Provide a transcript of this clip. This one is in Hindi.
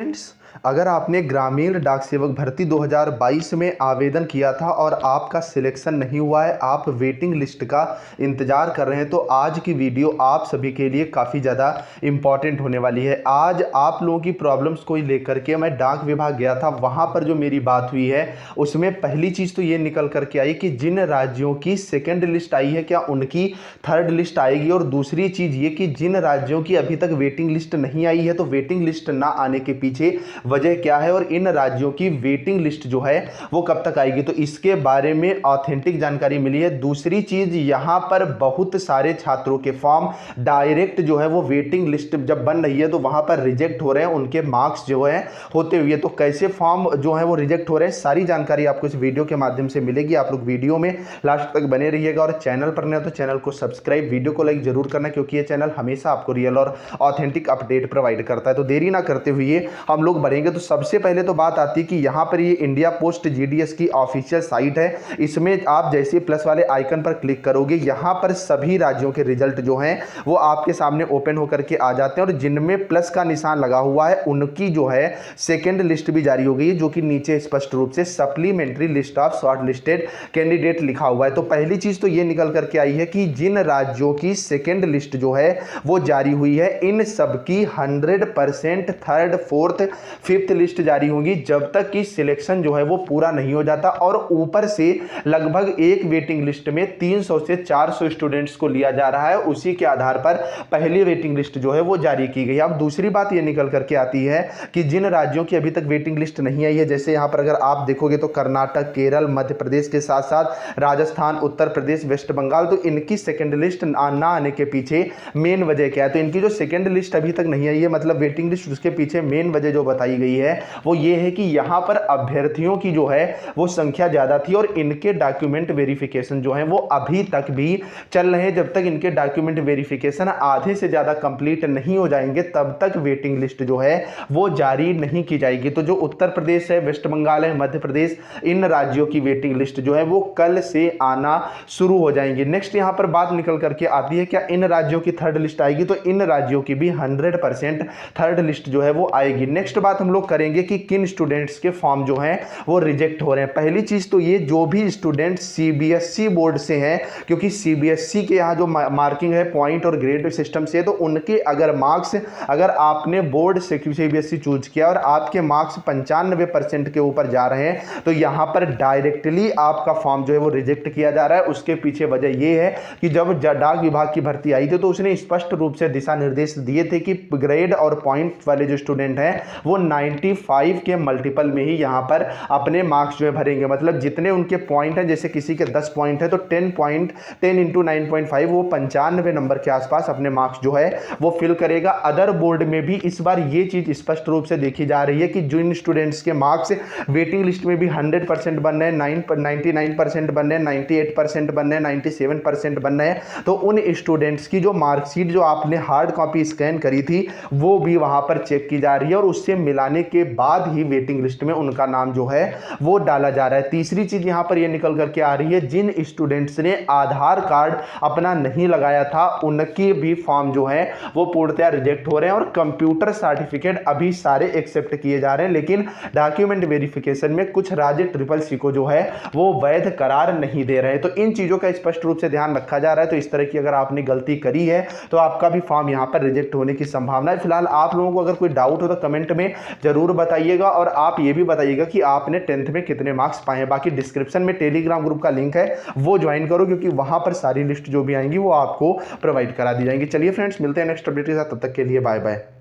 फ्रेंड्स, अगर आपने ग्रामीण डाक सेवक भर्ती 2022 में आवेदन किया था और आपका सिलेक्शन नहीं हुआ है, आप वेटिंग लिस्ट का इंतज़ार कर रहे हैं, तो आज की वीडियो आप सभी के लिए काफ़ी ज़्यादा इम्पॉर्टेंट होने वाली है। आज आप लोगों की प्रॉब्लम्स को लेकर के मैं डाक विभाग गया था, वहाँ पर जो मेरी बात हुई है उसमें पहली चीज़ तो ये निकल करके आई कि जिन राज्यों की सेकेंड लिस्ट आई है क्या उनकी थर्ड लिस्ट आएगी, और दूसरी चीज़ ये कि जिन राज्यों की अभी तक वेटिंग लिस्ट नहीं आई है तो वेटिंग लिस्ट ना आने के पीछे वजह क्या है, और इन राज्यों की वेटिंग लिस्ट जो है वो कब तक आएगी, तो इसके बारे में ऑथेंटिक जानकारी मिली है। दूसरी चीज, यहां पर बहुत सारे छात्रों के फॉर्म डायरेक्ट जो है वो वेटिंग लिस्ट जब बन रही है तो वहां पर रिजेक्ट हो रहे हैं उनके मार्क्स जो है होते हुए, तो कैसे फॉर्म जो है वो रिजेक्ट हो रहे हैं, सारी जानकारी आपको इस वीडियो के माध्यम से मिलेगी। आप लोग वीडियो में लास्ट तक बने रहिएगा, और चैनल पर नए हो तो चैनल को सब्सक्राइब, वीडियो को लाइक जरूर करना, क्योंकि ये चैनल हमेशा आपको रियल और ऑथेंटिक अपडेट प्रोवाइड करता है। तो देरी ना करते हुए हम लोग बढ़ेंगे। तो सबसे पहले तो बात आती है कि यहाँ पर ये इंडिया पोस्ट जीडीएस की ऑफिशियल साइट है। इसमें आप जैसे प्लस वाले आइकन पर क्लिक करोगे, यहाँ पर सभी राज्यों के रिजल्ट जो हैं वो आपके सामने ओपन होकर के आ जाते हैं, और जिनमें प्लस का निशान लगा हुआ है उनकी जो है सेकेंड लिस्ट भी जारी हो गई है, जो कि नीचे स्पष्ट रूप से supplementary list of short listed candidate लिखा हुआ है। तो पहली चीज तो ये निकल करके आई है कि जिन राज्यों की सेकेंड लिस्ट जो है वो जारी हुई है, इन सबकी 100% थर्ड, फोर्थ, फिफ्थ लिस्ट जारी होगी जब तक कि सिलेक्शन जो है वो पूरा नहीं हो जाता, और ऊपर से लगभग एक वेटिंग लिस्ट में 300 से 400 स्टूडेंट्स को लिया जा रहा है। उसी के आधार पर पहली वेटिंग लिस्ट जो है वो जारी की गई। अब दूसरी बात ये निकल करके आती है कि जिन राज्यों की अभी तक वेटिंग लिस्ट नहीं आई है, जैसे यहां पर अगर आप देखोगे तो कर्नाटक, केरल, मध्य प्रदेश के साथ साथ राजस्थान, उत्तर प्रदेश, वेस्ट बंगाल, तो इनकी सेकेंड लिस्ट ना आने के पीछे मेन वजह क्या है, तो इनकी जो सेकेंड लिस्ट अभी तक नहीं आई है, मतलब वेटिंग लिस्ट, उसके पीछे मेन वजह जो बताई गई है वो ये है कि यहां पर अभ्यर्थियों की जो है वो संख्या ज्यादा थी, और इनके डॉक्यूमेंट वेरिफिकेशन जो है वो अभी तक भी चल रहे हैं। जब तक इनके डॉक्यूमेंट वेरिफिकेशन आधे से ज्यादा कंप्लीट नहीं हो जाएंगे तब तक वेटिंग लिस्ट जो है वो जारी नहीं की जाएगी। तो जो उत्तर प्रदेश है, वेस्ट बंगाल है, मध्य प्रदेश, इन राज्यों की वेटिंग लिस्ट जो है वो कल से आना शुरू हो जाएंगे। नेक्स्ट यहां पर बात निकल करके आती है क्या इन राज्यों की थर्ड लिस्ट आएगी, तो इन राज्यों की भी 100% थर्ड लिस्ट जो है वो आएगी। नेक्स्ट बात हम लोग करेंगे कि किन स्टूडेंट्स के फॉर्म जो हैं वो रिजेक्ट हो रहे हैं। पहली चीज तो ये, जो भी स्टूडेंट सीबीएसई बोर्ड से हैं, क्योंकि सीबीएसई के यहाँ जो मार्किंग है पॉइंट और ग्रेड सिस्टम से, तो उनके अगर मार्क्स, अगर आपने बोर्ड से सीबीएसई चूज किया और आपके मार्क्स 95% के ऊपर जा रहे हैं, तो यहां पर डायरेक्टली आपका फॉर्म जो है वो रिजेक्ट किया जा रहा है। उसके पीछे वजह यह है कि जब डाक विभाग की भर्ती आई थी तो उसने स्पष्ट रूप से दिशा निर्देश दिए थे कि ग्रेड और पॉइंट वाले जो स्टूडेंट हैं वो 95 के मल्टीपल में ही यहां पर अपने मार्क्स जो है भरेंगे। मतलब जितने उनके पॉइंट हैं, जैसे किसी के 10 पॉइंट है तो 10 इंटू 9.5 वो 95 नंबर के आसपास अपने मार्क्स जो है वो फिल करेगा। अदर बोर्ड में भी इस बार ये चीज स्पष्ट रूप से देखी जा रही है कि जिन स्टूडेंट्स के मार्क्स वेटिंग लिस्ट में भी 100% बन रहे हैं, 99% बन रहे हैं, 98% बन रहे हैं, 97% बन रहे हैं, तो उन स्टूडेंट्स की जो मार्कशीट जो आपने हार्ड कॉपी स्कैन करी थी वो भी वहां पर चेक की जा रही है, और उससे मिलाने के बाद ही वेटिंग लिस्ट में उनका नाम जो है वो डाला जा रहा है। तीसरी चीज यहां पर ये निकल करके आ रही है, जिन स्टूडेंट्स ने आधार कार्ड अपना नहीं लगाया था उनके भी फॉर्म जो है वो पूर्णतया रिजेक्ट हो रहे हैं, और कंप्यूटर सर्टिफिकेट अभी सारे एक्सेप्ट किए जा रहे हैं, लेकिन डॉक्यूमेंट वेरिफिकेशन में कुछ राज्य ट्रिपल सी को जो है वो वैध करार नहीं दे रहे हैं। तो इन चीजों का स्पष्ट रूप से ध्यान रखा जा रहा है। तो इस तरह की अगर आपने गलती करी है तो आपका भी फॉर्म यहां पर रिजेक्ट होने की संभावना है। फिलहाल आप लोगों को अगर कोई डाउट हो तो कमेंट में जरूर बताइएगा, और आप ये भी बताइएगा कि आपने 10th में कितने मार्क्स पाए हैं। बाकी डिस्क्रिप्शन में टेलीग्राम ग्रुप का लिंक है, वो ज्वाइन करो, क्योंकि वहां पर सारी लिस्ट जो भी आएंगी वो आपको प्रोवाइड करा दी जाएंगी। चलिए फ्रेंड्स, मिलते हैं नेक्स्ट अपडेट के साथ, तब तक के लिए बाय बाय।